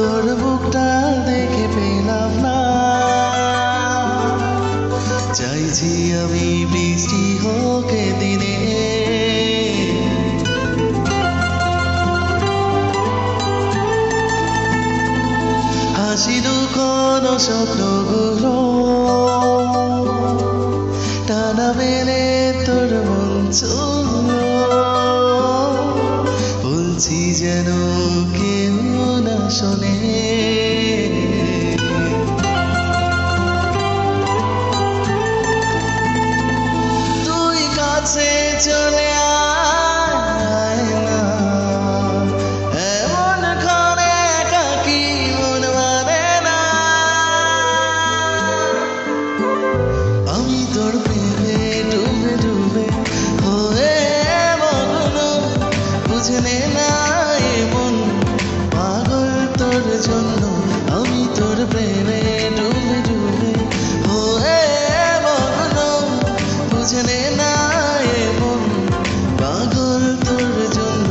তোর বুকটা দেখে পেলাম না, চাইছি আমি বৃষ্টি হোক দিনে, হাসি দুঃখ স্বপ্নগুলো টানা মেলে তোর মন চলো, বলছি যেন কেউ না শোনে। তুই কাছে চলে আয় না, এমন করে একাকী মন মানে না। আমি তোর প্রেমে ডুবে ডুবে হয়ে মগ্ন, বুঝে নে না এমন পাগল তোর জন্য। আমি তোর প্রেমে ডুবে ডুবে হয়ে মগ্ন, বুঝে নে না এমন পাগল তোর জন্য।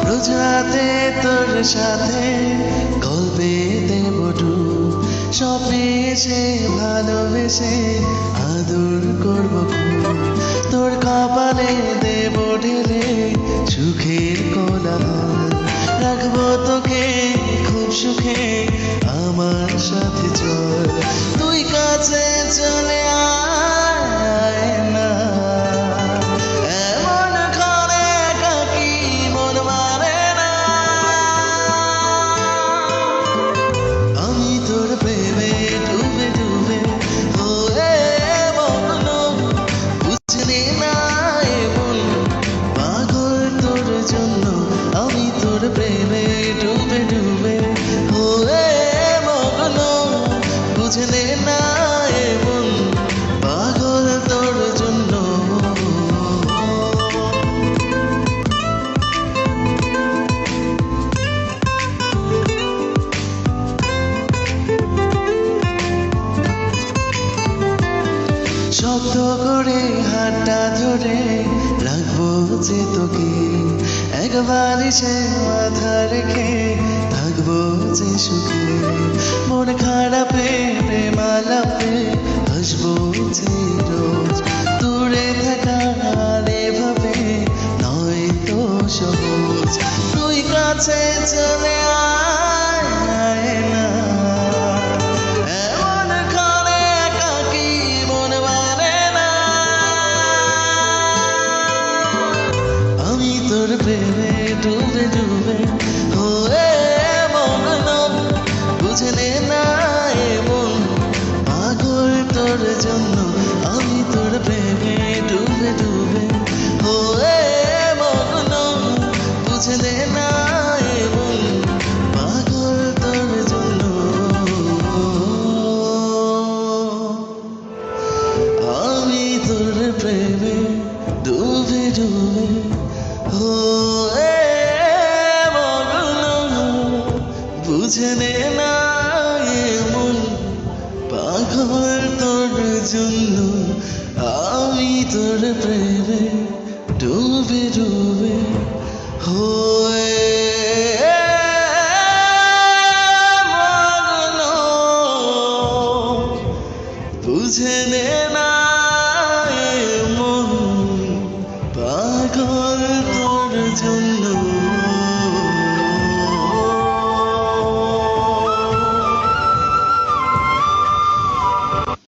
রোজ রাতে তোর সাথে গল্পে দেব ডুব, স্বপ্নে এসে ভালোবেসে আদর করব খুব। তোর কপালে দেব ঢেলে সুখের কোলাহল, রাখবো তোকে খুব সুখে আমার সাথে চল। তুই কাছে চলে আয় না, এমন করে একাকী মন মানে না। আমি তোর প্রেমে ডুবে ডুবে হয়ে মগ্ন, বুঝলি না এমন পাগল তোর জন্য। আমি তোর প্রেমে ডুবে ডুবে হয়ে মগ্ন, বুঝলি না এমন পাগল তোর জন্য। শক্ত করে হাতটা ধরে রাখবো যে তোকে, একবার সে মাথা রেখে থাকবো যে সুখে। মন খারাপে প্রেমালাপে হাসবো যে রোজ, দূরে থাকা আর এভাবে নয় তো সহজ। তুই কাছে চলে আয় না, এমন করে একাকী মন মানে না। আমি তোর প্রেমে ডুবে ডুবে হয়ে মগ্ন, বুঝে নে না এমন পাগল তোর জন্য। আমি তোর প্রেমে ডুবে ডুবে হয়ে মগ্ন, বুঝে নে না এমন পাগল তোর জন্য। আমি তোর প্রেমে ডুবে ডুবে হয়ে মগ্ন, বুঝে নে না এমন পাগল তোর জন্য। আমি তোর প্রেমে ডুবে ডুবে হয়ে মগ্ন, বুঝে নে না এমন পাগল তোর জন্য।